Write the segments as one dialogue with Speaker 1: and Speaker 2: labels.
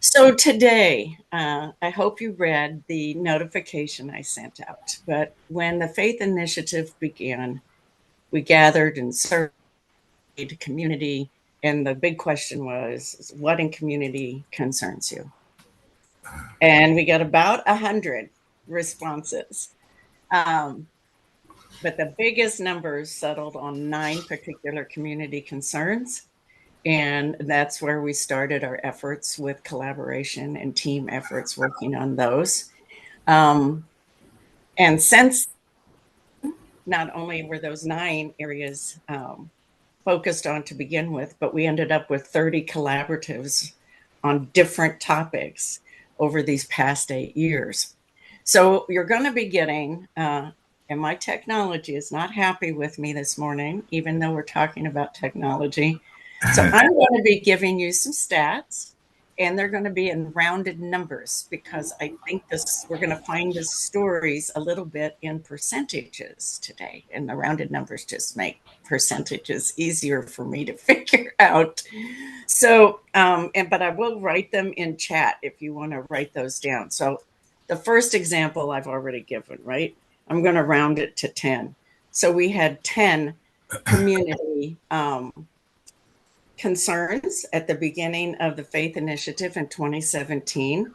Speaker 1: So today, I hope you read the notification I sent out. But when the Faith Initiative began, we gathered and surveyed community, and the big question was, what in community concerns you? And we got about 100 responses. Um, but the biggest numbers settled on 9 particular community concerns. And that's where we started our efforts with collaboration and team efforts working on those. Um, and since not only were those 9 areas focused on to begin with, but we ended up with 30 collaboratives on different topics over these past 8 years. So you're going to be getting, and my technology is not happy with me this morning, even though we're talking about technology. So I'm going to be giving you some stats, and they're going to be in rounded numbers because I think we're going to find the stories a little bit in percentages today, and the rounded numbers just make percentages easier for me to figure out. So, but I will write them in chat if you want to write those down. So the first example I've already given, right? I'm going to round it to 10. So we had 10 community concerns at the beginning of the Faith Initiative in 2017.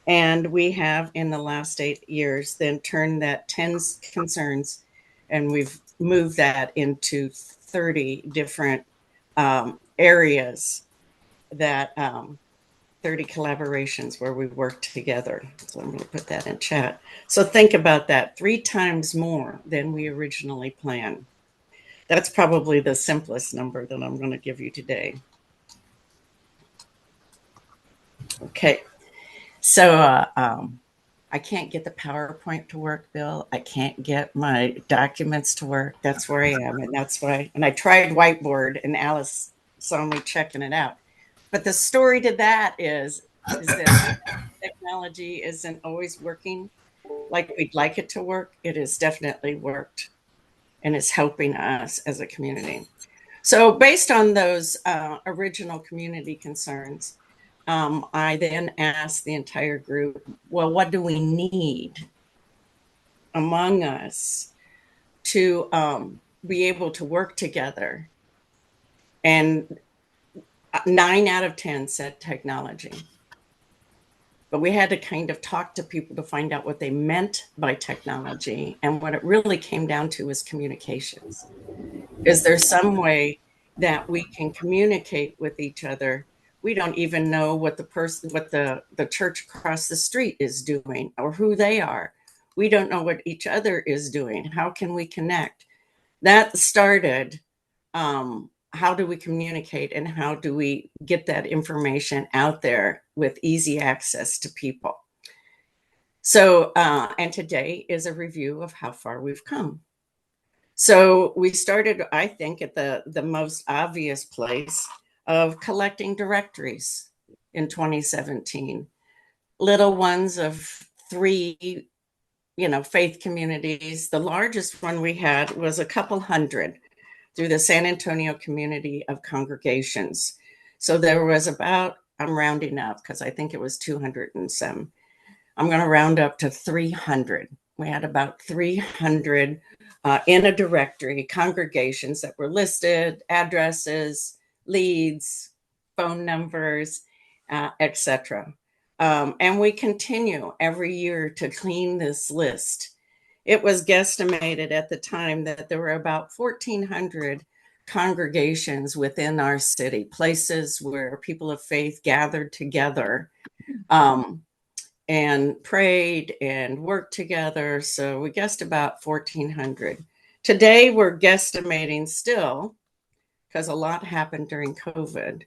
Speaker 1: And we have, in the last 8 years, then turned that 10 concerns, and we've moved that into 30 different areas that 30 collaborations where we work together. So I'm going to put that in chat. So think about that, 3 times more than we originally planned. That's probably the simplest number that I'm going to give you today. Okay. So I can't get the PowerPoint to work, Bill. I can't get my documents to work. That's where I am. And that's why, and I tried whiteboard, and Alice saw me checking it out. But the story to that is that technology isn't always working like we'd like it to work. It has definitely worked, and it's helping us as a community. So based on those original community concerns, I then asked the entire group, well, what do we need among us to be able to work together? And 9 out of 10 said technology. But we had to kind of talk to people to find out what they meant by technology. And what it really came down to was communications. Is there some way that we can communicate with each other? We don't even know what the church across the street is doing or who they are. We don't know what each other is doing. How can we connect? That started, how do we communicate, and how do we get that information out there with easy access to people? So, and today is a review of how far we've come. So we started, I think, at the most obvious place of collecting directories in 2017. Little ones of 3, faith communities. The largest one we had was a couple hundred through the San Antonio community of congregations. So there was about, I'm rounding up because I think it was 200 and some. I'm going to round up to 300. We had about 300 in a directory, congregations that were listed, addresses, leads, phone numbers, etc. And we continue every year to clean this list. It was guesstimated at the time that there were about 1,400 congregations within our city, places where people of faith gathered together and prayed and worked together. So we guessed about 1,400. Today, we're guesstimating still, because a lot happened during COVID,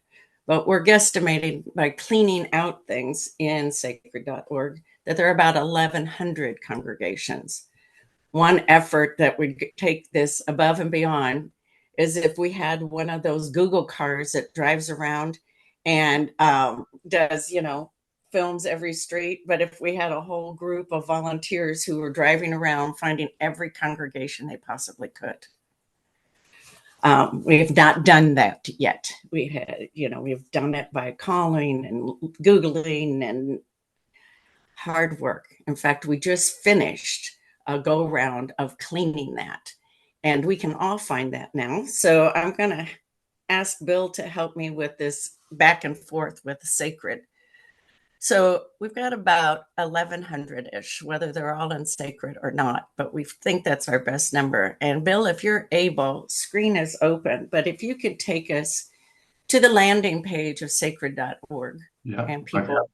Speaker 1: but we're guesstimating by cleaning out things in sacred.org that there are about 1,100 congregations. One effort that would take this above and beyond is if we had one of those Google cars that drives around and does, films every street. But if we had a whole group of volunteers who were driving around finding every congregation they possibly could. We have not done that yet. We've done it by calling and Googling and hard work. In fact, we just finished a go round of cleaning that, and we can all find that now. So I'm going to ask Bill to help me with this back and forth with SACRD. So we've got about 1,100-ish, whether they're all in SACRD or not, but we think that's our best number. And Bill, if you're able, screen is open, but if you could take us to the landing page of sacred.org.
Speaker 2: Yeah,
Speaker 1: And people.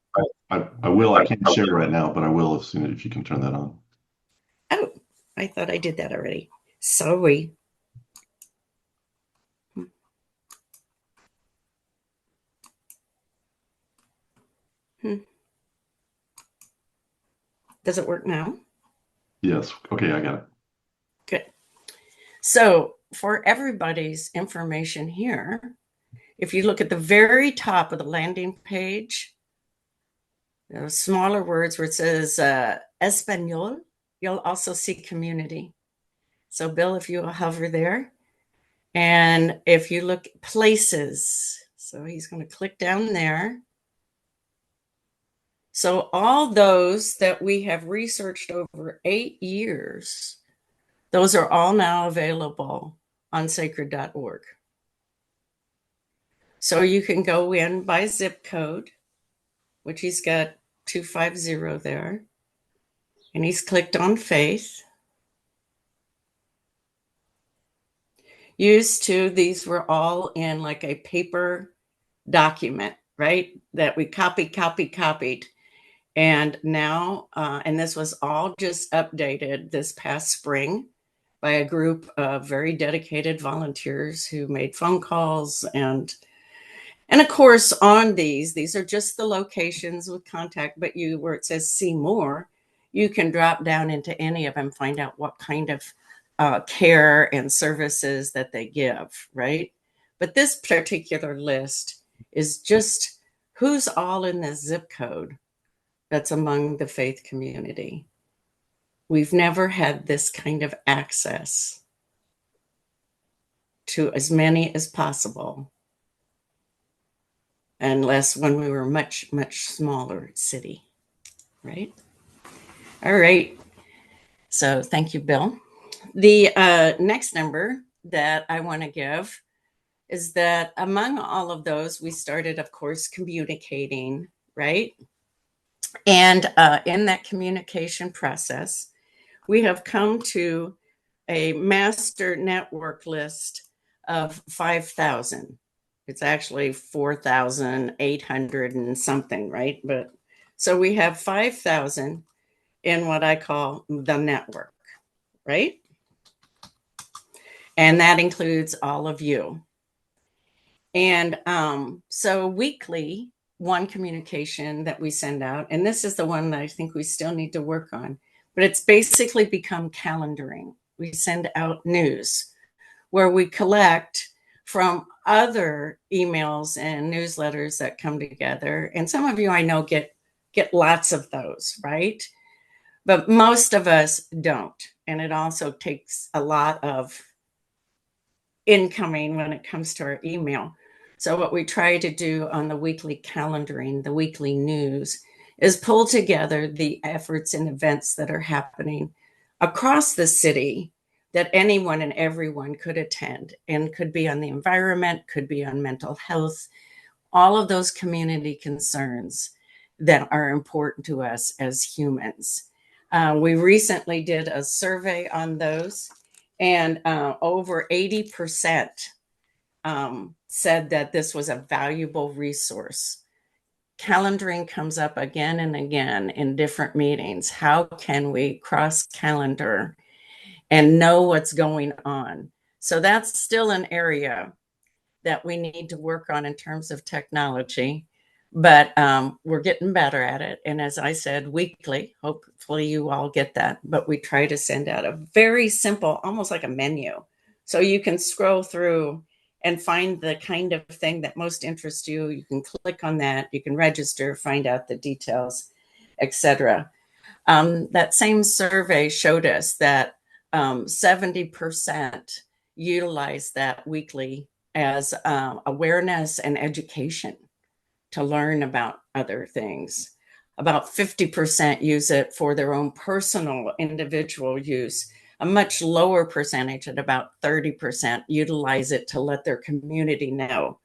Speaker 2: I will. I can't share right now, but I will as soon as you can turn that on.
Speaker 1: Oh, I thought I did that already. Sorry. Does it work now?
Speaker 2: Yes. Okay, I got it.
Speaker 1: Good. So for everybody's information here, if you look at the very top of the landing page, those smaller words where it says Espanol, you'll also see community. So Bill, if you will hover there, and if you look at places, so he's going to click down there. So all those that we have researched over 8 years, those are all now available on sacred.org. So you can go in by zip code, which he's got 250 there, and he's clicked on faith. Used to, these were all in like a paper document, right? That we copied. And now, and this was all just updated this past spring by a group of very dedicated volunteers who made phone calls. And of course, on these are just the locations with contact, but where it says see more, you can drop down into any of them, find out what kind of care and services that they give, right? But this particular list is just who's all in this zip code that's among the faith community. We've never had this kind of access to as many as possible, unless when we were a much, much smaller city, right? All right. So thank you, Bill. The next number that I want to give is that among all of those, we started, of course, communicating, right? And in that communication process, we have come to a master network list of 5,000. It's actually 4,800 and something, right? But so we have 5,000 in what I call the network, right? And that includes all of you. And so weekly, one communication that we send out, and this is the one that I think we still need to work on, but it's basically become calendaring. We send out news where we collect from other emails and newsletters that come together. And some of you I know get lots of those, right? But most of us don't. And it also takes a lot of incoming when it comes to our email. So what we try to do on the weekly calendaring, the weekly news, is pull together the efforts and events that are happening across the city that anyone and everyone could attend, and could be on the environment, could be on mental health, all of those community concerns that are important to us as humans. We recently did a survey on those, and over 80% said that this was a valuable resource. Calendaring comes up again and again in different meetings. How can we cross calendar and know what's going on? So that's still an area that we need to work on in terms of technology, but we're getting better at it. And as I said, weekly, hopefully you all get that, but we try to send out a very simple, almost like a menu. So you can scroll through and find the kind of thing that most interests you. You can click on that, you can register, find out the details, etc. That same survey showed us that 70% utilize that weekly as awareness and education to learn about other things. About 50% use it for their own personal individual use. A much lower percentage, at about 30%, utilize it to let their community know.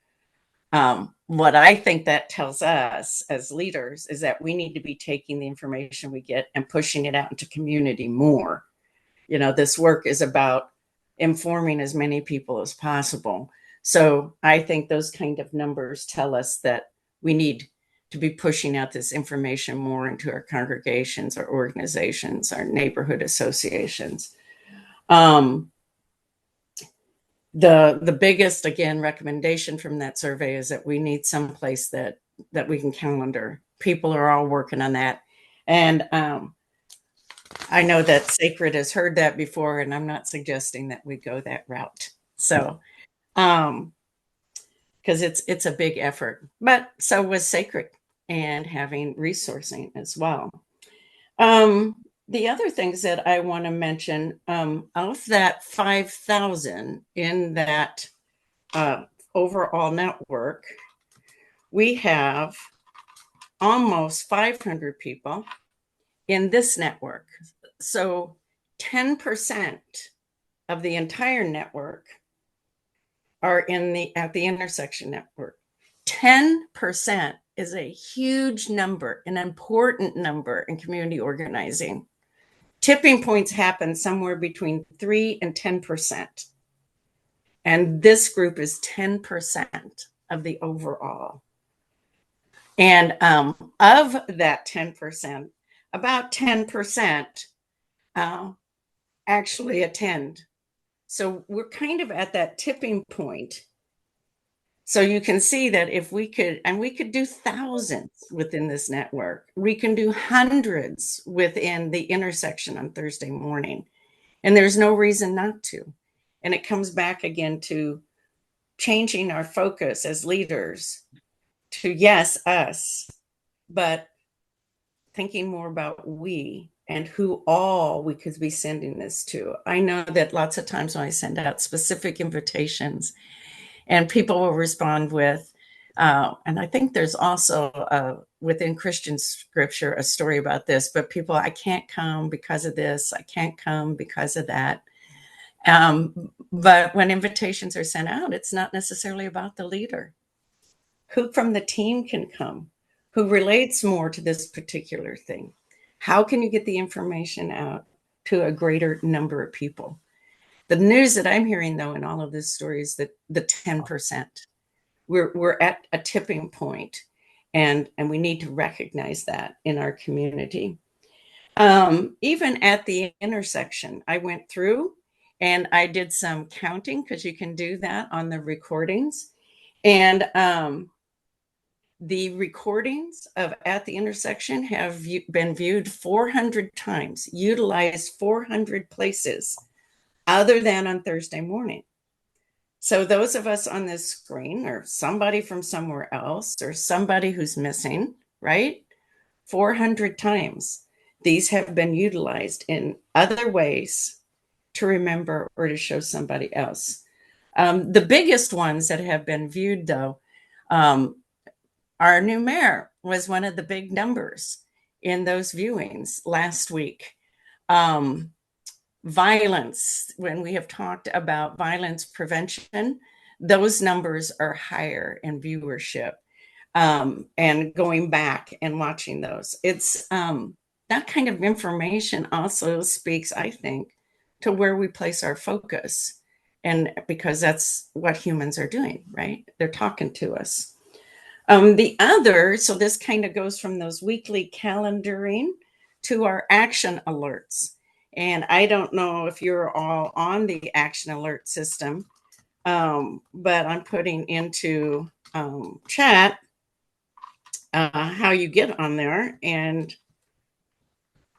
Speaker 1: What I think that tells us as leaders is that we need to be taking the information we get and pushing it out into community more. This work is about informing as many people as possible. So I think those kind of numbers tell us that we need to be pushing out this information more into our congregations, our organizations, our neighborhood associations. The biggest, again, recommendation from that survey is that we need some place that we can calendar. People are all working on that. And I know that SACRD has heard that before, and I'm not suggesting that we go that route. So, because it's a big effort, but so was SACRD and having resourcing as well. The other things that I want to mention, of that 5,000 in that overall network, we have almost 500 people in this network. So 10% of the entire network are at the intersection network. 10% is a huge number, an important number in community organizing. Tipping points happen somewhere between 3 and 10%. And this group is 10% of the overall. And of that 10%, about 10% actually attend. So we're kind of at that tipping point. So you can see that if we could, and we could do thousands within this network, we can do hundreds within the intersection on Thursday morning. And there's no reason not to. And it comes back again to changing our focus as leaders to, yes, us, but thinking more about we and who all we could be sending this to. I know that lots of times when I send out specific invitations, and people will respond with, and I think there's also within Christian scripture a story about this, but people, I can't come because of this, I can't come because of that. But when invitations are sent out, it's not necessarily about the leader. Who from the team can come? Who relates more to this particular thing? How can you get the information out to a greater number of people? The news that I'm hearing, though, in all of this story is that the 10%, we're at a tipping point, and we need to recognize that in our community. Even at the intersection, I went through and I did some counting, because you can do that on the recordings. And the recordings of At the Intersection have been viewed 400 times, utilized 400 places, other than on Thursday morning. So those of us on this screen, or somebody from somewhere else, or somebody who's missing, right? 400 times. These have been utilized in other ways to remember or to show somebody else. The biggest ones that have been viewed, though, our new mayor was one of the big numbers in those viewings last week. Violence, when we have talked about violence prevention, those numbers are higher in viewership. And going back and watching those, it's that kind of information also speaks, I think, to where we place our focus. And because that's what humans are doing, right? They're talking to us. The other, so this kind of goes from those weekly calendaring to our action alerts. And I don't know if you're all on the action alert system, but I'm putting into chat how you get on there. And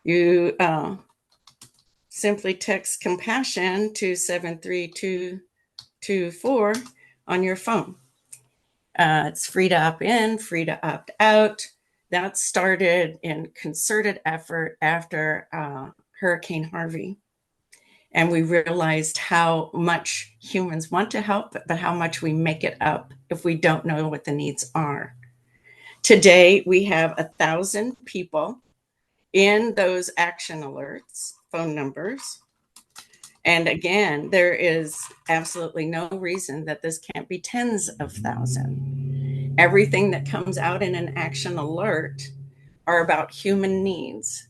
Speaker 1: you simply text compassion to 73224 on your phone. It's free to opt in, free to opt out. That started in concerted effort after Hurricane Harvey. And we realized how much humans want to help, but how much we make it up if we don't know what the needs are. Today, we have 1,000 people in those action alerts, phone numbers. And again, there is absolutely no reason that this can't be tens of thousands. Everything that comes out in an action alert are about human needs.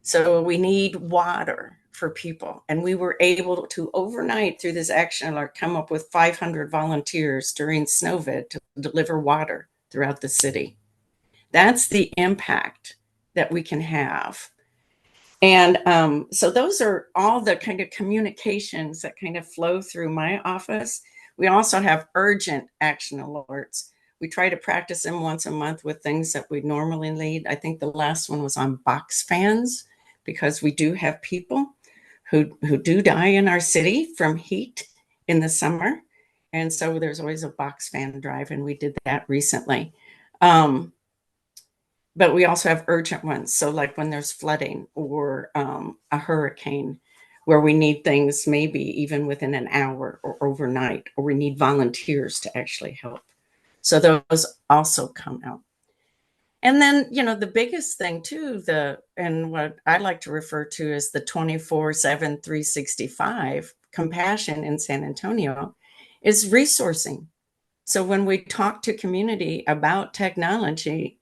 Speaker 1: So we need water for people. And we were able to overnight through this action alert come up with 500 volunteers during Snowvid to deliver water throughout the city. That's the impact that we can have. And so those are all the kind of communications that kind of flow through my office. We also have urgent action alerts. We try to practice them once a month with things that we normally lead. I think the last one was on box fans, because we do have people who do die in our city from heat in the summer. And so there's always a box fan drive, and we did that recently. But we also have urgent ones. So like when there's flooding or a hurricane where we need things maybe even within an hour or overnight, or we need volunteers to actually help. So those also come out. And then, the biggest thing too, and what I like to refer to as the 24/7, 365 compassion in San Antonio is resourcing. So when we talk to community about technology,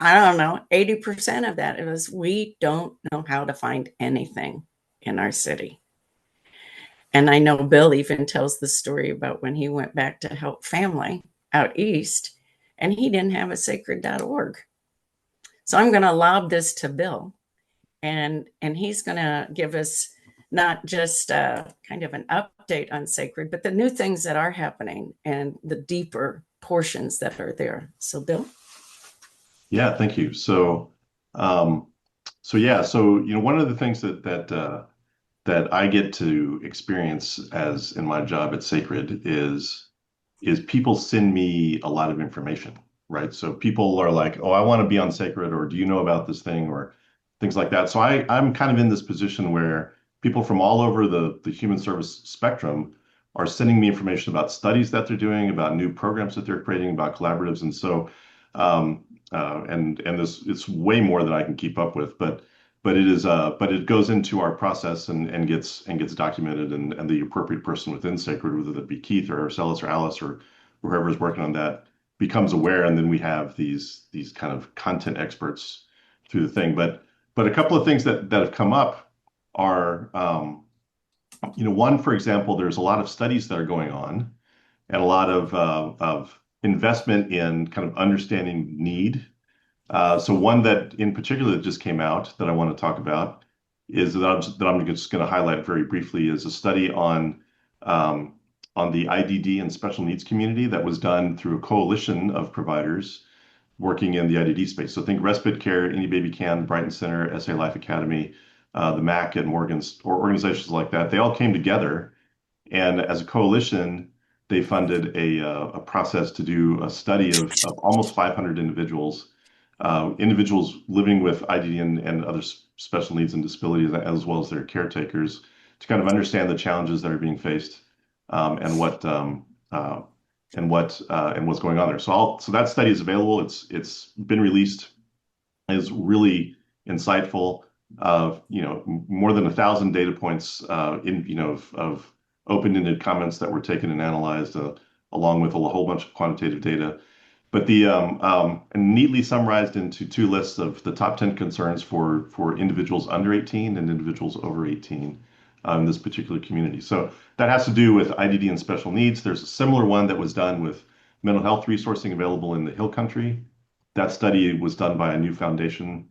Speaker 1: I don't know, 80% of that is we don't know how to find anything in our city. And I know Bill even tells the story about when he went back to help family out east and he didn't have a sacred.org. So I'm going to lob this to Bill, and he's going to give us not just kind of an update on sacred, but the new things that are happening and the deeper portions that are there. So Bill?
Speaker 2: Yeah, thank you. So one of the things that I get to experience as in my job at Sacred is people send me a lot of information, right? So people are like, "Oh, I want to be on Sacred," or "Do you know about this thing?" or things like that. So I'm kind of in this position where people from all over the human service spectrum are sending me information about studies that they're doing, about new programs that they're creating, about collaboratives, and so and this it's way more than I can keep up with, but it goes into our process and gets documented, and the appropriate person within Sacred, whether that be Keith or Arcelis or Alice or whoever is working on that, becomes aware, and then we have these kind of content experts through the thing. But a couple of things that have come up are one, for example, there's a lot of studies that are going on and a lot of investment in kind of understanding need. So one that in particular that just came out that I want to talk about is that I'm just going to highlight very briefly is a study on the IDD and special needs community that was done through a coalition of providers working in the IDD space. So think Respite Care, Any Baby Can, Brighton Center, SA Life Academy, the MAC and Morgan's, or organizations like that. They all came together, and as a coalition, they funded a process to do a study of almost 500 individuals living with IDD and other special needs and disabilities, as well as their caretakers, to kind of understand the challenges that are being faced and what's going on there. So that study is available. It's been released. It's really insightful. More than 1,000 data points of open-ended comments that were taken and analyzed, along with a whole bunch of quantitative data. But and neatly summarized into two lists of the top 10 concerns for individuals under 18 and individuals over 18 in this particular community. So that has to do with IDD and special needs. There's a similar one that was done with mental health resourcing available in the Hill Country. That study was done by a new foundation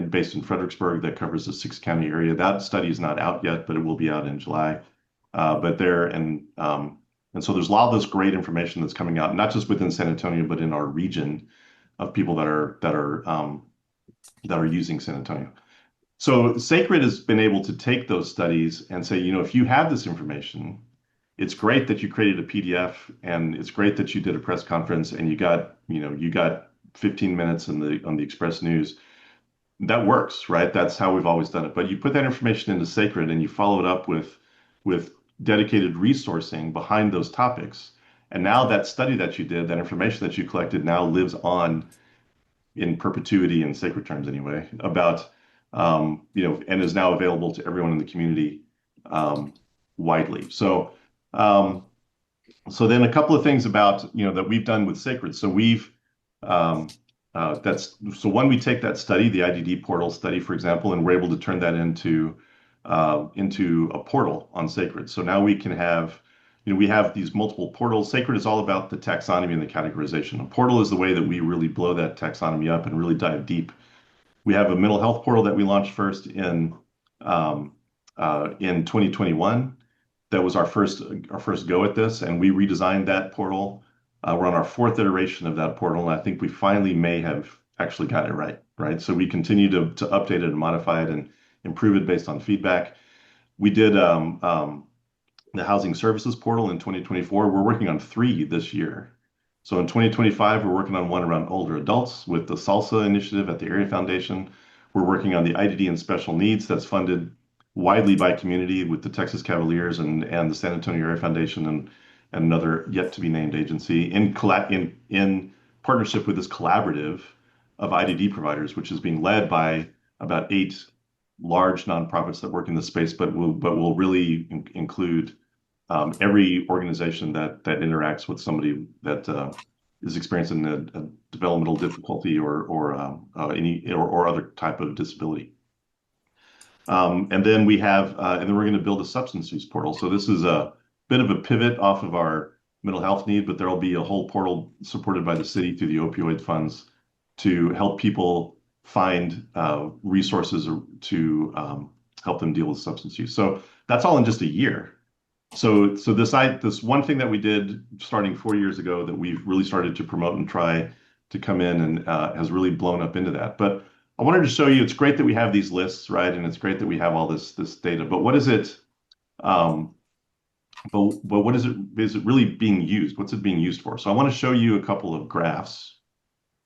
Speaker 2: based in Fredericksburg that covers the 6-county area. That study is not out yet, but it will be out in July. And so there's a lot of this great information that's coming out, not just within San Antonio, but in our region of people that are using San Antonio. So Sacred has been able to take those studies and say, if you have this information, it's great that you created a PDF, and it's great that you did a press conference and you got 15 minutes on the Express News. that works, right? That's how we've always done it. But you put that information into SACRD and you follow it up with dedicated resourcing behind those topics. And now that study that you did, that information that you collected now lives on in perpetuity in SACRD terms anyway, about and is now available to everyone in the community um, widely. Um, so then a couple of things about that we've done with SACRD. So we've that's so one, we take that study, the IDD portal study, for example, and we're able to turn that into a portal on SACRD. So now we can have, we have these multiple portals. SACRD is all about the taxonomy and the categorization. A portal is the way that we really blow that taxonomy up and really dive deep. We have a mental health portal that we launched first in 2021. That was our first go at this, and we redesigned that portal. We're on our fourth iteration of that portal, and I think we finally may have actually got it right. Right. So we continue to update it and modify it and improve it based on feedback. We did the housing services portal in 2024. We're working on three this year. So in 2025, we're working on one around older adults with the SALSA initiative at the Area Foundation. We're working on the IDD and special needs that's funded widely by community with the Texas Cavaliers and the San Antonio Area Foundation and another yet to be named agency in partnership with this collaborative of IDD providers, which is being led by about 8 large nonprofits that work in this space, but will really include every organization that interacts with somebody that is experiencing a developmental difficulty or other type of disability. And then we're going to build a substance use portal. So this is a bit of a pivot off of our mental health need, but there will be a whole portal supported by the city through the opioid funds to help people find resources to help them deal with substance use. So that's all in just a year. So this one thing that we did starting 4 years ago that we've really started to promote and try to come in and has really blown up into that. But I wanted to show you, it's great that we have these lists, right? And it's great that we have all this data, but what is it? But what is it really being used? What's it being used for? So I want to show you a couple of graphs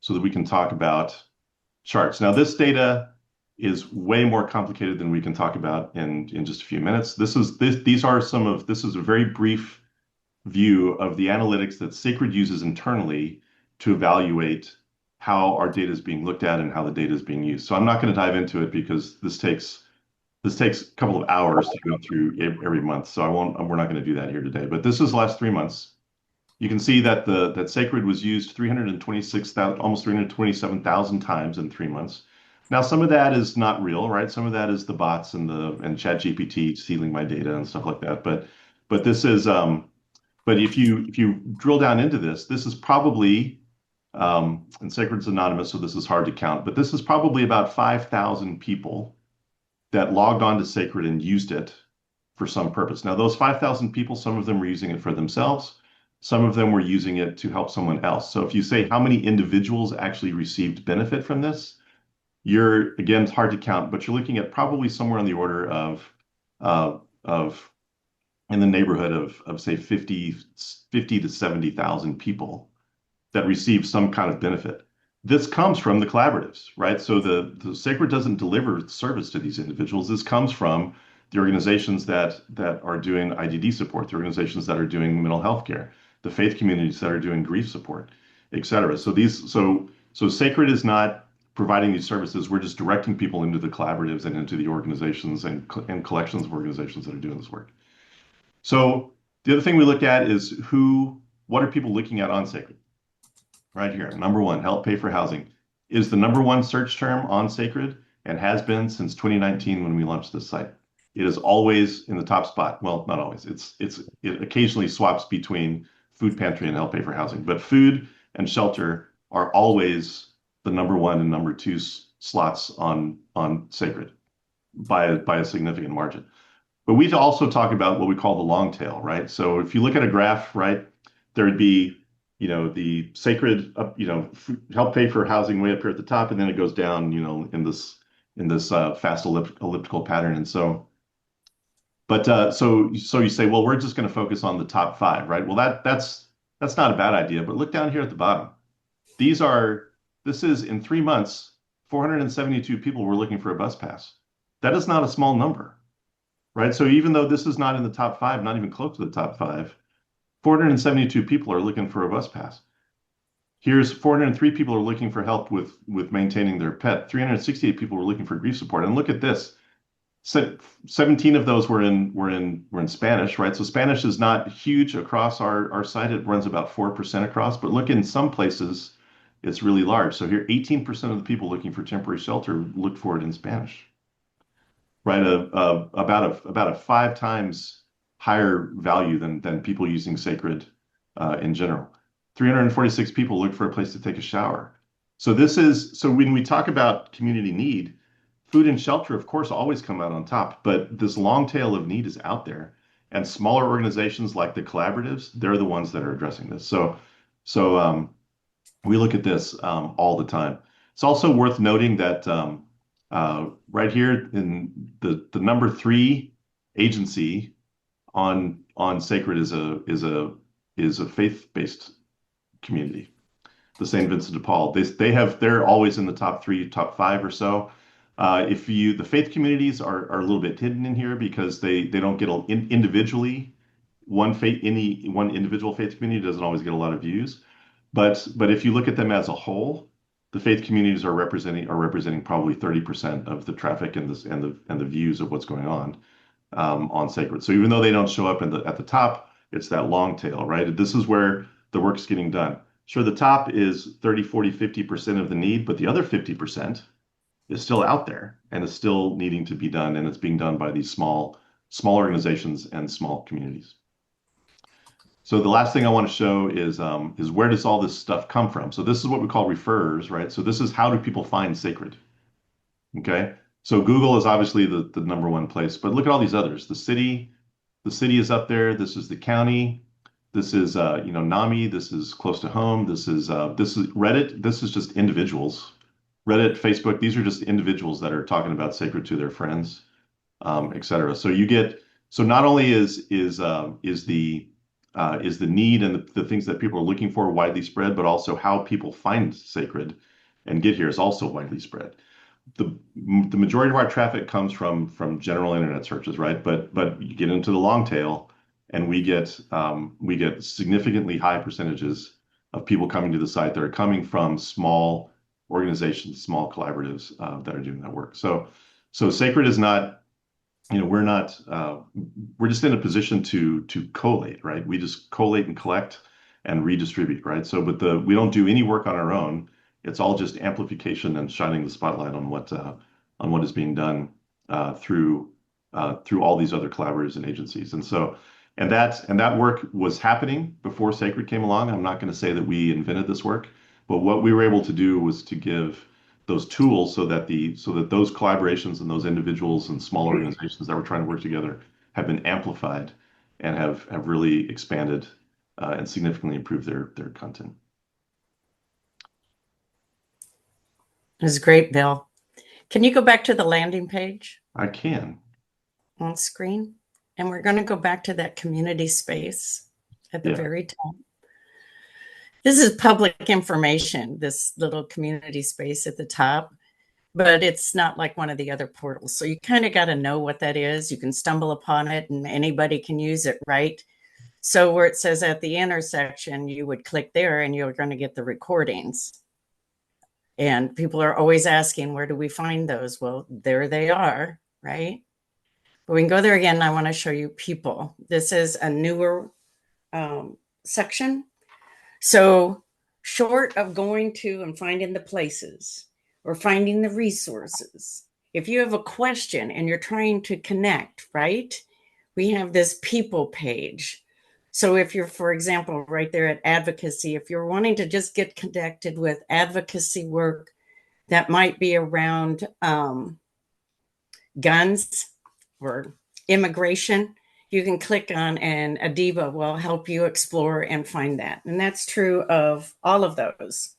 Speaker 2: so that we can talk about charts. Now this data is way more complicated than we can talk about in just a few minutes. This is a very brief view of the analytics that SACRD uses internally to evaluate how our data is being looked at and how the data is being used. So I'm not going to dive into it because this takes a couple of hours to go through every month. So we're not going to do that here today. But this is the last 3 months. You can see that that SACRD was used 326,000, almost 327,000 times in 3 months. Now, some of that is not real, right? Some of that is the bots and ChatGPT stealing my data and stuff like that. But this is but if you drill down into this, this is probably and SACRD's anonymous, so this is hard to count, but this is probably about 5,000 people that logged on to SACRD and used it for some purpose. Now, those 5,000 people, some of them were using it for themselves. Some of them were using it to help someone else. So if you say how many individuals actually received benefit from this, again, it's hard to count, but you're looking at probably somewhere on the order of in the neighborhood of say 50 to 70,000 people that receive some kind of benefit. This comes from the collaboratives, right? So the SACRD doesn't deliver service to these individuals. This comes from the organizations that are doing IDD support, the organizations that are doing mental health care, the faith communities that are doing grief support, et cetera. So SACRD is not providing these services. We're just directing people into the collaboratives and into the organizations and collections of organizations that are doing this work. So the other thing we look at is what are people looking at on SACRD? Right here, number one, help pay for housing is the number one search term on SACRD and has been since 2019 when we launched this site. It is always in the top spot. Well, not always. It occasionally swaps between food pantry and help pay for housing, but food and shelter are always the number one and number two slots on SACRD by a significant margin. But we also talk about what we call the long tail, right? So if you look at a graph, right, there would be the SACRD, help pay for housing way up here at the top, and then it goes down, in this fast elliptical pattern. And so you say, well, we're just going to focus on the top 5, right? Well, that's not a bad idea, but look down here at the bottom. This is in 3 months, 472 people were looking for a bus pass. That is not a small number, right? So even though this is not in the top 5, not even close to the top 5, 472 people are looking for a bus pass. Here's 403 people are looking for help with maintaining their pet. 368 people were looking for grief support. And look at this. 17 of those were in Spanish, right? So Spanish is not huge across our site. It runs about 4% across, but look, in some places it's really large. So here, 18% of the people looking for temporary shelter looked for it in Spanish, right? About a 5 times higher value than people using SACRD in general. 346 people looked for a place to take a shower. So when we talk about community need, food and shelter, of course, always come out on top, but this long tail of need is out there. And smaller organizations like the collaboratives, they're the ones that are addressing this. So we look at this all the time. It's also worth noting that right here in the number 3 agency on SACRD is a faith-based community, the St. Vincent de Paul. They're always in the top 3, top 5 or so. The faith communities are a little bit hidden in here because they don't get individually, one individual faith community doesn't always get a lot of views. But if you look at them as a whole, the faith communities are representing probably 30% of the traffic and the views of what's going on SACRD. So even though they don't show up at the top, it's that long tail, right? This is where the work's getting done. Sure, the top is 30, 40, 50% of the need, but the other 50% is still out there and is still needing to be done, and it's being done by these small organizations and small communities. So the last thing I want to show is where does all this stuff come from? So this is what we call refers, right? So this is how do people find SACRD? Okay, so Google is obviously the number 1 place, but look at all these others. The city is up there. This is the county. This is NAMI. This is close to home. This is Reddit. This is just individuals. Reddit, Facebook. These are just individuals that are talking about SACRD to their friends, etc. So not only is the need and the things that people are looking for widely spread, but also how people find SACRD and get here is also widely spread. The majority of our traffic comes from general internet searches, right? But you get into the long tail, and we get significantly high percentages of people coming to the site that are coming from small organizations, small collaboratives that are doing that work. So SACRD is not, we're just in a position to collate, right? We just collate and collect and redistribute, right? So, but we don't do any work on our own. It's all just amplification and shining the spotlight on what is being done through all these other collaborators and agencies. And that work was happening before SACRD came along. I'm not going to say that we invented this work, but what we were able to do was to give those tools so that those collaborations and those individuals and small organizations that were trying to work together have been amplified and have really expanded and significantly improved their content.
Speaker 1: It was great, Bill. Can you go back to the landing page?
Speaker 2: I can.
Speaker 1: On screen. And we're going to go back to that community space at the very top. This is public information, this little community space at the top, but it's not like one of the other portals. So you kind of got to know what that is. You can stumble upon it and anybody can use it, right? So where it says at the intersection, you would click there and you're going to get the recordings. And people are always asking, where do we find those? Well, there they are, right? But we can go there again. I want to show you people. This is a newer section. So short of going to and finding the places or finding the resources, if you have a question and you're trying to connect, right? We have this people page. So if you're, for example, right there at advocacy, if you're wanting to just get connected with advocacy work that might be around guns or immigration, you can click on and Adiba will help you explore and find that. And that's true of all of those.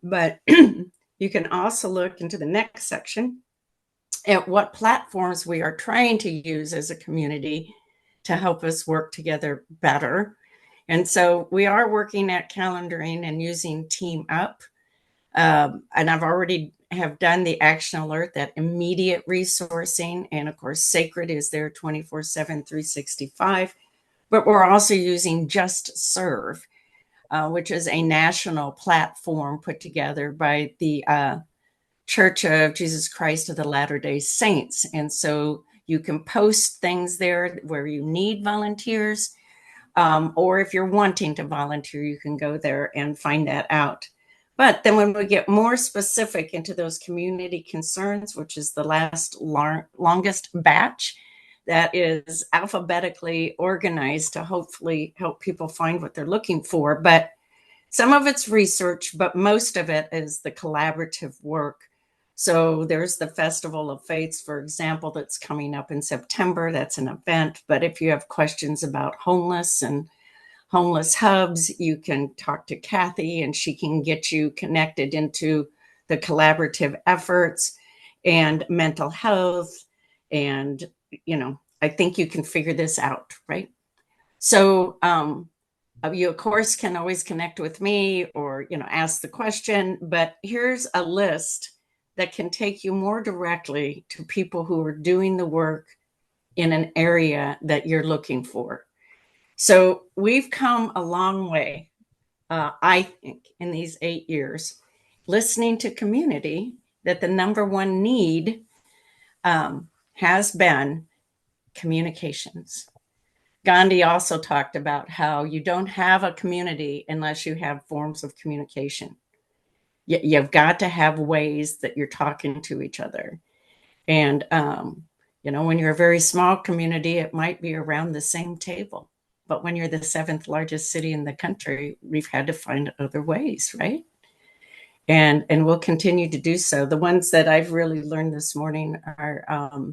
Speaker 1: But you can also look into the next section at what platforms we are trying to use as a community to help us work together better. And so we are working at calendaring and using Team Up. And I've already have done the action alert, that immediate resourcing. And of course, SACRD is there 24/7, 365. But we're also using Just Serve, which is a national platform put together by the Church of Jesus Christ of the Latter-day Saints. And so you can post things there where you need volunteers, or if you're wanting to volunteer, you can go there and find that out. But then when we get more specific into those community concerns, which is the longest batch, that is alphabetically organized to hopefully help people find what they're looking for. But some of it's research, but most of it is the collaborative work. So there's the Festival of Faiths, for example, that's coming up in September. That's an event. But if you have questions about homeless and homeless hubs, you can talk to Kathy and she can get you connected into the collaborative efforts and mental health. And, I think you can figure this out, right? So you, of course, can always connect with me or, ask the question. But here's a list that can take you more directly to people who are doing the work in an area that you're looking for. So we've come a long way, I think, in these 8 years, listening to community, that the number one need has been communications. Gandhi also talked about how you don't have a community unless you have forms of communication. You've got to have ways that you're talking to each other. And, when you're a very small community, it might be around the same table. But when you're the 7th largest city in the country, we've had to find other ways, right? And we'll continue to do so. The ones that I've really learned this morning are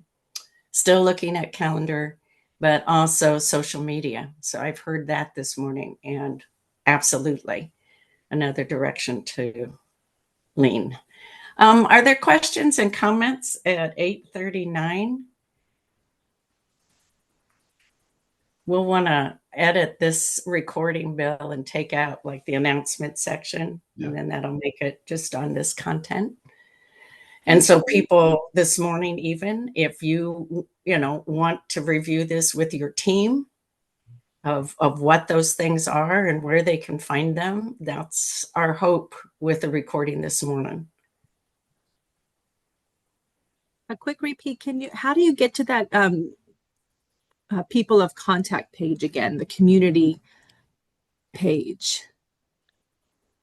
Speaker 1: still looking at calendar, but also social media. So I've heard that this morning, and absolutely another direction to lean. Are there questions and comments at 8:39? We'll want to edit this recording, Bill, and take out like the announcement section, and then that'll make it just on this content. And so people this morning, even if you want to review this with your team of what those things are and where they can find them, that's our hope with the recording this morning.
Speaker 3: A quick repeat, how do you get to that people of contact page again, the community page?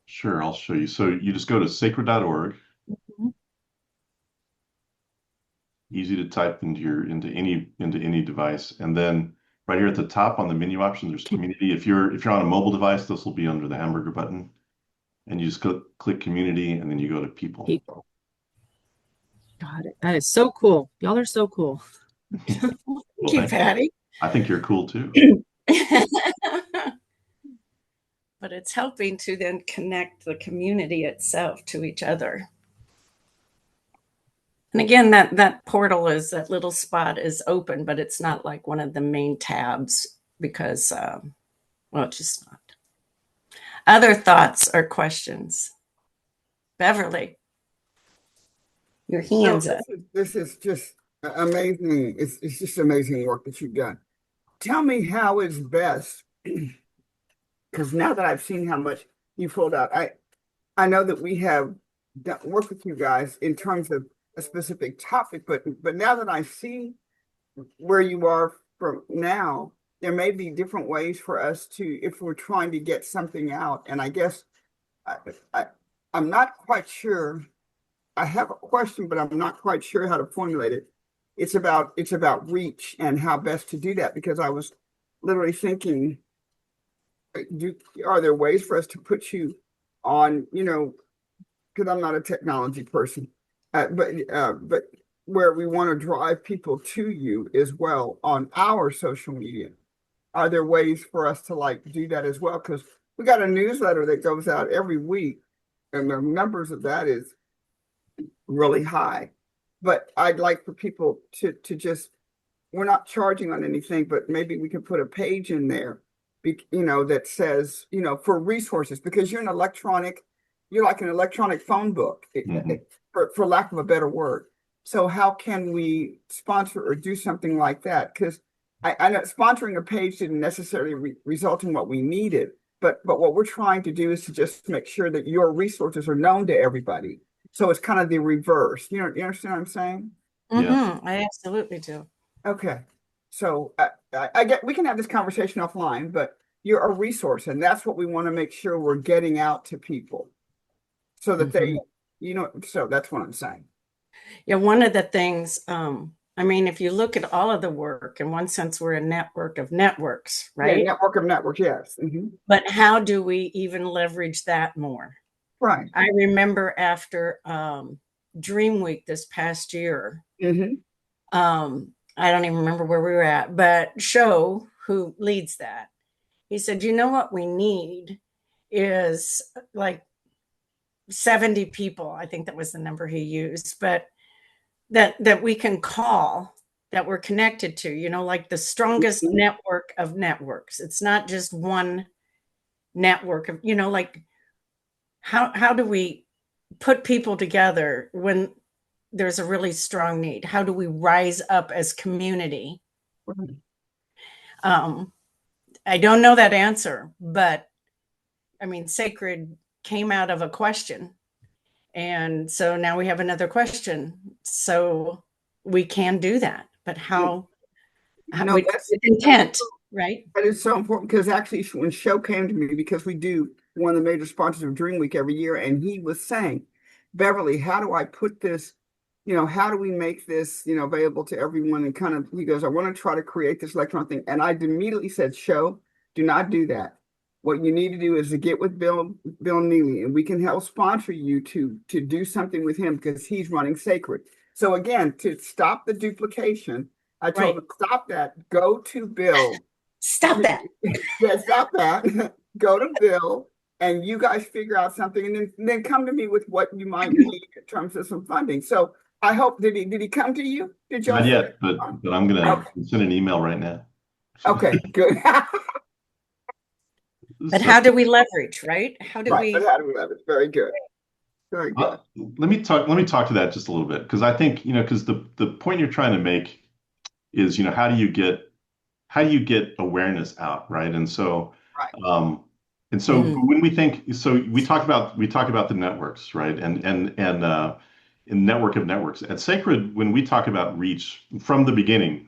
Speaker 2: Sure, I'll show you. So you just go to sacred.org.
Speaker 3: Mm-hmm.
Speaker 2: Easy to type into any device, and then right here at the top on the menu option, there's community. If you're on a mobile device, this will be under the hamburger button, and you just click community, and then you go to people.
Speaker 3: Got it. That is so cool. Y'all are so cool.
Speaker 1: Thank you, Patty.
Speaker 2: I think you're cool too.
Speaker 1: But it's helping to then connect the community itself to each other. And again, that portal is, that little spot is open, but it's not like one of the main tabs because, it's just not. Other thoughts or questions? Beverly, your hands up.
Speaker 4: This is just amazing. It's just amazing work that you've done. Tell me how it's best, because now that I've seen how much you pulled out, I know that we have worked with you guys in terms of a specific topic, but now that I see where you are from now, there may be different ways for us to, if we're trying to get something out. And I guess I'm not quite sure. I have a question, but I'm not quite sure how to formulate it. It's about reach and how best to do that, because I was literally thinking, are there ways for us to put you on, because I'm not a technology person, but where we want to drive people to you as well on our social media. Are there ways for us to do that as well? Because we got a newsletter that goes out every week, and the numbers of that is really high. But I'd like for people to just, we're not charging on anything, but maybe we could put a page in there, that says, for resources, because you're an electronic you're like an electronic phone book, for lack of a better word. So how can we sponsor or do something like that? Because I know sponsoring a page didn't necessarily result in what we needed, but what we're trying to do is to just make sure that your resources are known to everybody. So it's kind of the reverse. You understand what I'm saying?
Speaker 2: Yeah.
Speaker 1: I absolutely do.
Speaker 4: Okay. So I get we can have this conversation offline, but you're a resource, and that's what we want to make sure we're getting out to people so that they, so that's what I'm saying.
Speaker 1: Yeah, one of the things, I mean, if you look at all of the work, in one sense, we're a network of networks,
Speaker 4: Yeah,
Speaker 1: right?
Speaker 4: network of networks, yes.
Speaker 1: But how do we even leverage that more?
Speaker 4: Right.
Speaker 1: I remember after Dream Week this past year, I don't even remember where we were at, but Show, who leads that, he said, you know what we need is like 70 people. I think that was the number he used, but that we can call, that we're connected to, like the strongest network of networks. It's not just one network of, like how do we put people together when there's a really strong need? How do we rise up as community? I don't know that answer, but I mean, SACRD came out of a question. And so now we have another question. So we can do that, but how
Speaker 4: No,
Speaker 1: with intent, right?
Speaker 4: that is so important because actually, when Show came to me, because we do one of the major sponsors of Dream Week every year, and he was saying, Beverly, how do I put this? How do we make this, available to everyone? And kind of, he goes, I want to try to create this electronic thing. And I immediately said, Show, do not do that. What you need to do is to get with Bill Neely, and we can help sponsor you to do something with him because he's running SACRD. So again, to stop the duplication, I told him, stop that, go to Bill.
Speaker 1: Stop that.
Speaker 4: Yeah, stop that. Go to Bill and you guys figure out something and then come to me with what you might need in terms of some funding. So I hope, did he come to you? Did y'all
Speaker 2: Not
Speaker 4: say?
Speaker 2: yet, but I'm gonna send an email right now.
Speaker 4: Okay, good.
Speaker 1: But how do we leverage, right? How do
Speaker 4: Right,
Speaker 1: we?
Speaker 4: but how do we leverage? Very good. Very good.
Speaker 2: Let me talk to that just a little bit because I think, because the point you're trying to make is, how do you get awareness out, right? And so
Speaker 4: Right.
Speaker 2: when we think, so we talk about the networks, right? And in network of networks at SACRD, when we talk about reach from the beginning,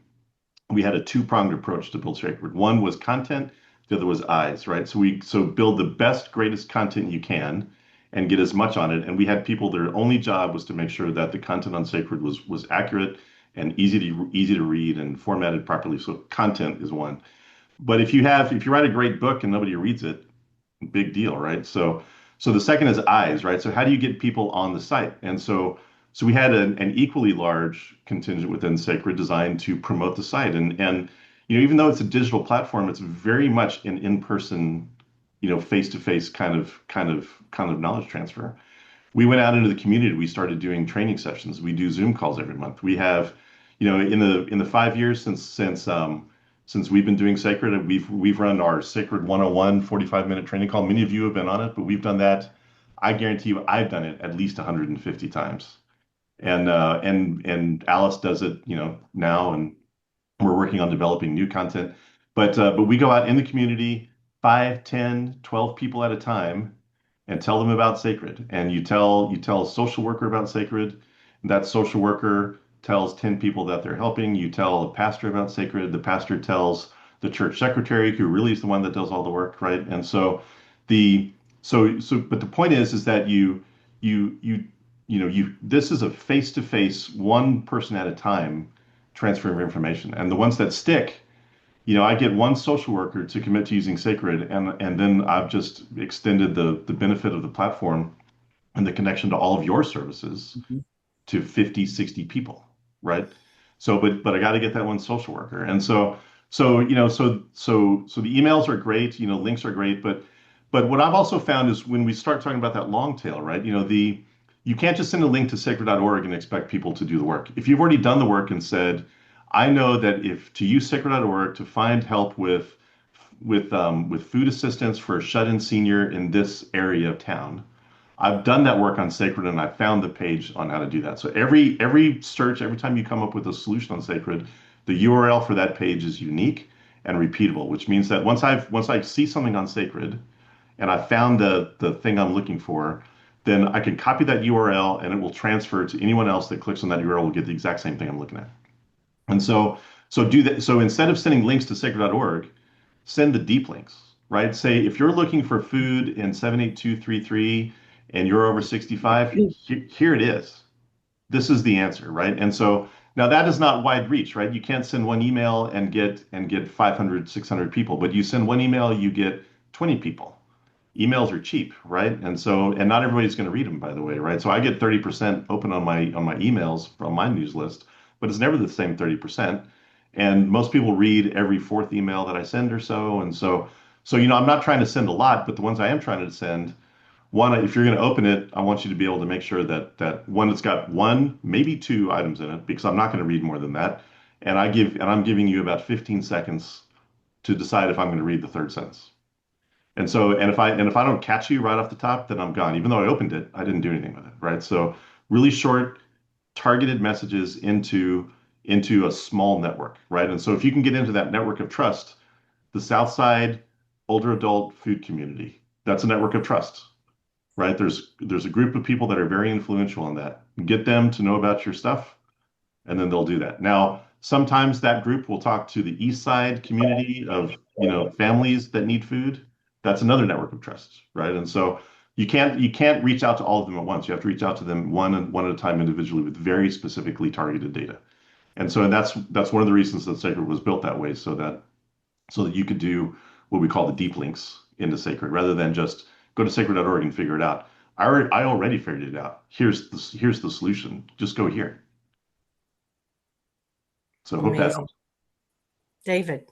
Speaker 2: we had a two-pronged approach to build SACRD. One was content, the other was eyes, right? So build the best, greatest content you can and get as much on it. And we had people, their only job was to make sure that the content on SACRD was accurate and easy to read and formatted properly. So content is one. But if you write a great book and nobody reads it, big deal, right? So the second is eyes, right? So how do you get people on the site? And so we had an equally large contingent within SACRD designed to promote the site. And even though it's a digital platform, it's very much an in-person, face-to-face kind of knowledge transfer. We went out into the community. We started doing training sessions. We do Zoom calls every month. We have, in the 5 years since we've been doing SACRD, we've run our SACRD 101 45-minute training call. Many of you have been on it, but we've done that. I guarantee you, I've done it at least 150 times. And Alice does it, now, and we're working on developing new content. But we go out in the community, 5, 10, 12 people at a time, and tell them about SACRD. And you tell a social worker about SACRD. That social worker tells 10 people that they're helping. You tell a pastor about SACRD. The pastor tells the church secretary, who really is the one that does all the work, right? And so but the point is that this is a face-to-face, one person at a time transfer of information. And the ones that stick, I get one social worker to commit to using SACRD, and then I've just extended the benefit of the platform and the connection to all of your services to 50, 60 people, right? So, but I got to get that one social worker. And so the emails are great, links are great, but what I've also found is when we start talking about that long tail, right? You can't just send a link to sacred.org and expect people to do the work. If you've already done the work and said, I know that if to use sacred.org to find help with food assistance for a shut-in senior in this area of town, I've done that work on Sacred and I found the page on how to do that. So every search, every time you come up with a solution on Sacred, the URL for that page is unique and repeatable, which means that once I see something on Sacred and I found the thing I'm looking for, then I can copy that URL and it will transfer to anyone else that clicks on that URL will get the exact same thing I'm looking at. And so do that. So instead of sending links to sacred.org, send the deep links, right? Say if you're looking for food in 78233 and you're over 65, here it is. This is the answer, right? And so now that is not wide reach, right? You can't send one email and get 500, 600 people, but you send one email, you get 20 people. Emails are cheap, right? And not everybody's going to read them, by the way, right? So I get 30% open on my emails from my news list, but it's never the same 30%. And most people read every fourth email that I send or so. And so I'm not trying to send a lot, but the ones I am trying to send, one, if you're going to open it, I want you to be able to make sure that one, it's got one, maybe two items in it, because I'm not going to read more than that. And I'm giving you about 15 seconds to decide if I'm going to read the third sentence. And if I don't catch you right off the top, then I'm gone. Even though I opened it, I didn't do anything with it, right? So really short, targeted messages into a small network, right? And so if you can get into that network of trust, the Southside older adult food community, that's a network of trust, right? There's a group of people that are very influential in that. Get them to know about your stuff, and then they'll do that. Now, sometimes that group will talk to the East Side community of, families that need food. That's another network of trust, right? And so you can't reach out to all of them at once. You have to reach out to them one at a time individually with very specifically targeted data. And so that's one of the reasons that Sacred was built that way, so that you could do what we call the deep links into Sacred, rather than just go to sacred.org and figure it out. I already figured it out. Here's the solution. Just go here. So I hope that
Speaker 1: Amazing.
Speaker 2: helps.
Speaker 1: David.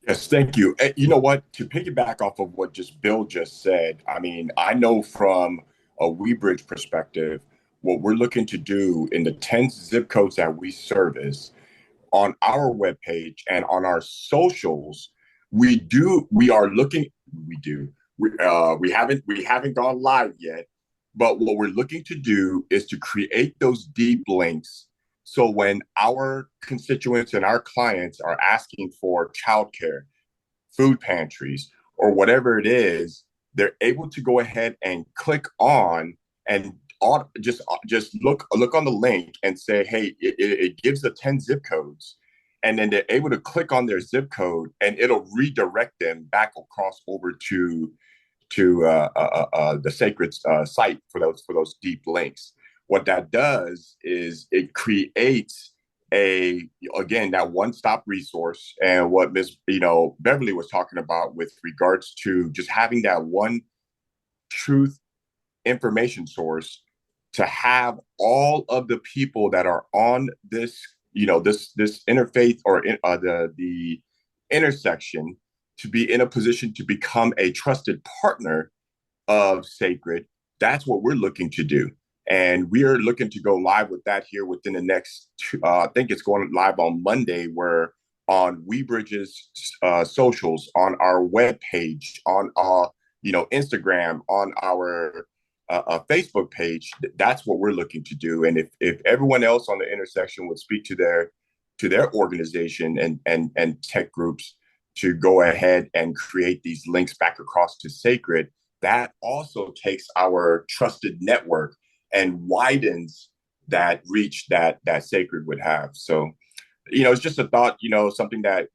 Speaker 5: Yes, thank you. You know what? To piggyback off of what Bill just said, I mean, I know from a WeBridge perspective, what we're looking to do in the 10 zip codes that we service on our webpage and on our socials, we haven't gone live yet, but what we're looking to do is to create those deep links. So when our constituents and our clients are asking for childcare, food pantries, or whatever it is, they're able to go ahead and click on and just look on the link and say, hey, it gives the 10 zip codes. And then they're able to click on their zip code and it'll redirect them back across over to the Sacred site for those deep links. What that does is it creates that one-stop resource, and what Ms. Beverly was talking about with regards to just having that one truth information source to have all of the people that are on this interfaith or the intersection to be in a position to become a trusted partner of Sacred. That's what we're looking to do. And we are looking to go live with that here within the next, I think it's going live on Monday, where on WeBridge's socials, on our webpage, on Instagram, on our Facebook page, that's what we're looking to do. And if everyone else on the intersection would speak to their organization and tech groups to go ahead and create these links back across to Sacred, that also takes our trusted network and widens that reach that Sacred would have. So, it's just a thought, something that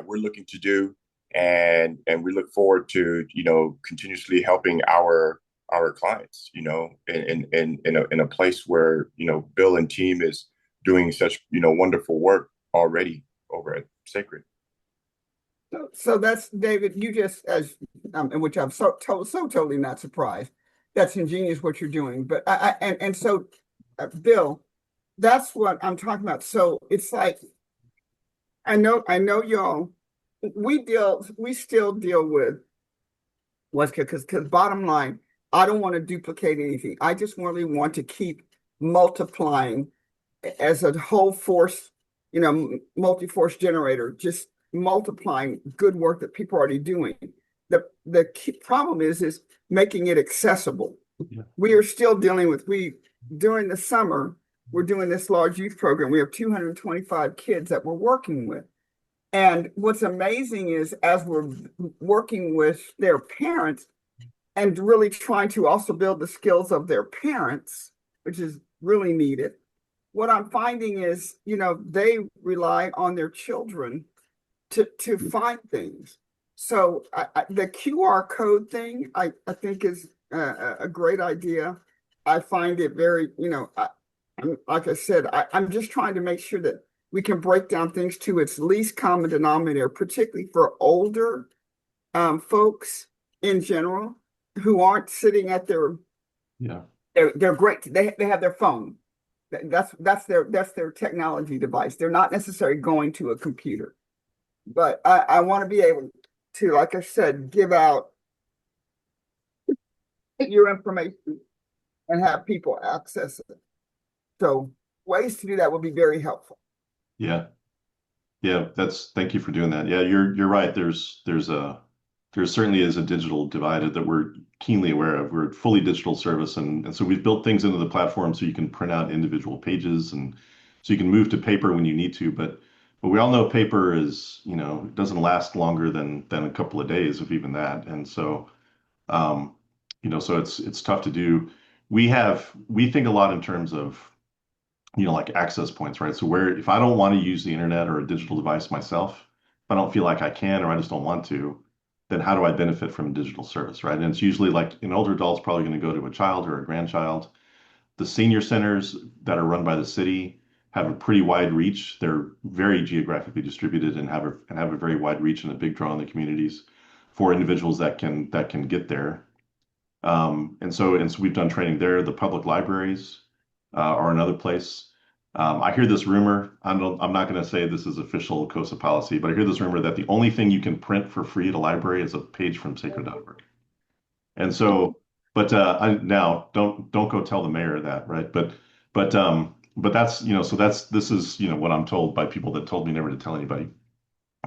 Speaker 5: we're looking to do, and we look forward to, continuously helping our clients, in a place where, Bill and team is doing such, wonderful work already over at Sacred.
Speaker 4: So that's, David, you just, as in which I'm so totally not surprised. That's ingenious what you're doing. But Bill, that's what I'm talking about. So it's like, I know y'all, we still deal with what's because bottom line, I don't want to duplicate anything. I just really want to keep multiplying as a whole force, multi-force generator, just multiplying good work that people are already doing. the key problem is making it accessible.
Speaker 2: Yeah.
Speaker 4: We are still dealing with, during the summer, we're doing this large youth program. We have 225 kids that we're working with. And what's amazing is as we're working with their parents and really trying to also build the skills of their parents, which is really needed, what I'm finding is, they rely on their children to find things. So the QR code thing, I think is a great idea. I find it very, like I said, I'm just trying to make sure that we can break down things to its least common denominator, particularly for older folks in general who aren't sitting at
Speaker 2: Yeah.
Speaker 4: they're great. They have their phone. That's their technology device. They're not necessarily going to a computer. But I want to be able to, like I said, give out your information and have people access it. So ways to do that would be very helpful.
Speaker 2: Yeah. Yeah, thank you for doing that. Yeah, you're right. There certainly is a digital divide that we're keenly aware of. We're a fully digital service, and so we've built things into the platform so you can print out individual pages, and so you can move to paper when you need to. But we all know paper is, it doesn't last longer than a couple of days, if even that. And so, so it's tough to do. We think a lot in terms of, like access points, right? So if I don't want to use the internet or a digital device myself, if I don't feel like I can, or I just don't want to, then how do I benefit from a digital service, right? And it's usually like an older adult's probably going to go to a child or a grandchild. The senior centers that are run by the city have a pretty wide reach. They're very geographically distributed and have a very wide reach and a big draw in the communities for individuals that can get there. And so we've done training there. The public libraries are another place. I hear this rumor. I'm not going to say this is official COSA policy, but I hear this rumor that the only thing you can print for free at a library is a page from SACRD.org. And so, but now don't go tell the mayor that, right? But that's, this is what I'm told by people that told me never to tell anybody.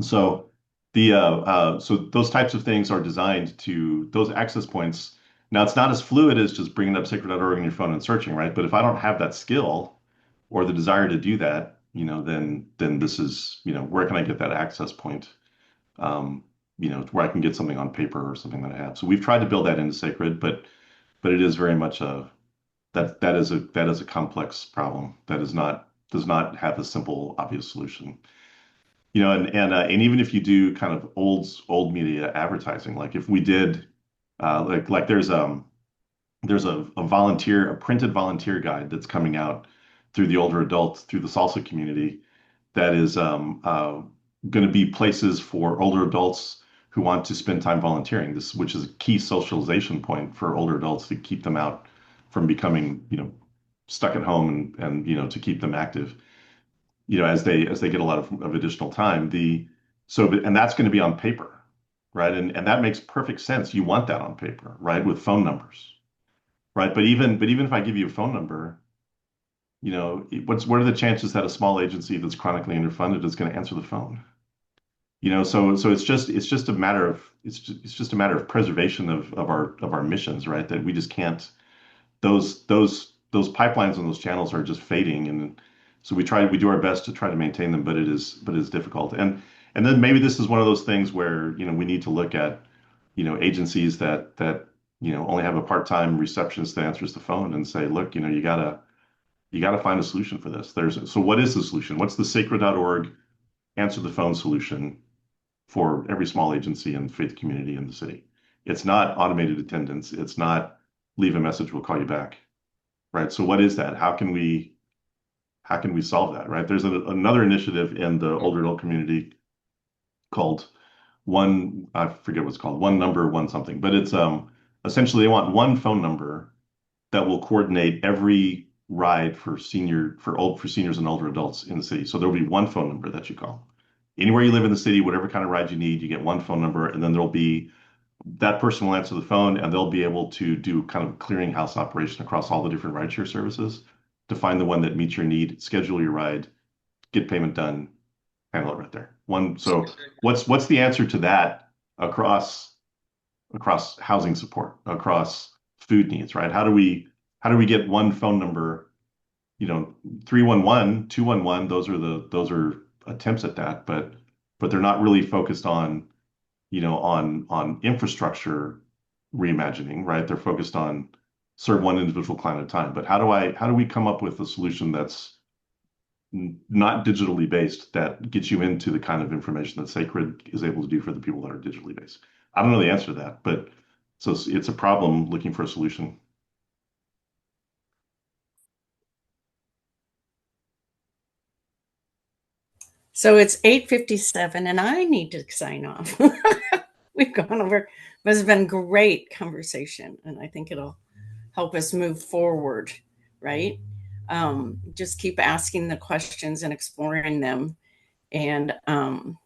Speaker 2: So so those types of things are designed to those access points. Now it's not as fluid as just bringing up sacred.org on your phone and searching, right? But if I don't have that skill or the desire to do that, then this is, where can I get that access point? Where I can get something on paper or something that I have. So we've tried to build that into Sacred, but it is very much that is a complex problem that does not have a simple, obvious solution. And even if you do kind of old media advertising, like if we did, like there's a printed volunteer guide that's coming out through the older adults, through the salsa community, that is going to be places for older adults who want to spend time volunteering. Which is a key socialization point for older adults to keep them out from becoming, stuck at home and to keep them active. As they get a lot of additional time. And that's going to be on paper, right? And that makes perfect sense. You want that on paper, right? With phone numbers, right? But even if I give you a phone number, what are the chances that a small agency that's chronically underfunded is going to answer the phone? So it's just a matter of preservation of our missions, right? That we just can't. Those pipelines and those channels are just fading, and so we do our best to try to maintain them, but it is difficult. And then maybe this is one of those things where we need to look at agencies that only have a part-time receptionist that answers the phone and say, look, you gotta find a solution for this. So what is the solution? What's the sacred.org answer the phone solution for every small agency and faith community in the city? It's not automated attendance. It's not leave a message, we'll call you back. Right. So what is that? How can we solve that? Right. There's another initiative in the older adult community called I forget what it's called, one number, one something, but it's essentially they want one phone number that will coordinate every ride for seniors and older adults in the city. So there'll be one phone number that you call. Anywhere you live in the city, whatever kind of ride you need, you get one phone number, and then there'll be that person will answer the phone, and they'll be able to do kind of a clearinghouse operation across all the different rideshare services to find the one that meets your need, schedule your ride, get payment done, handle it right there. So what's the answer to that across across housing support, across food needs, right? How do we get one phone number, 311, 211, those are attempts at that, but they're not really focused on, on infrastructure reimagining, right? They're focused on serve one individual client at a time. But how do we come up with a solution that's not digitally based that gets you into the kind of information that SACRD is able to do for the people that are digitally based? I don't know the answer to that, but so it's a problem looking for a solution.
Speaker 1: So it's 8:57 and I need to sign off. We've gone over, but it's been great conversation and I think it'll help us move forward, right? Just keep asking the questions and exploring them. And I'm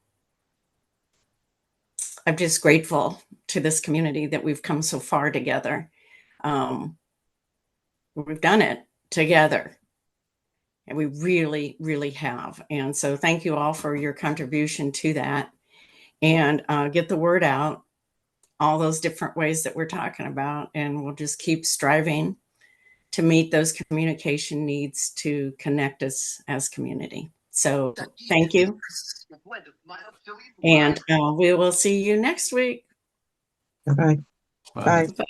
Speaker 1: just grateful to this community that we've come so far together. We've done it together. And we really, really have. And so thank you all for your contribution to that. And get the word out, all those different ways that we're talking about. And we'll just keep striving to meet those communication needs to connect us as community. So thank you. And we will see you next week.
Speaker 6: Bye-bye.
Speaker 2: Bye.
Speaker 6: Bye.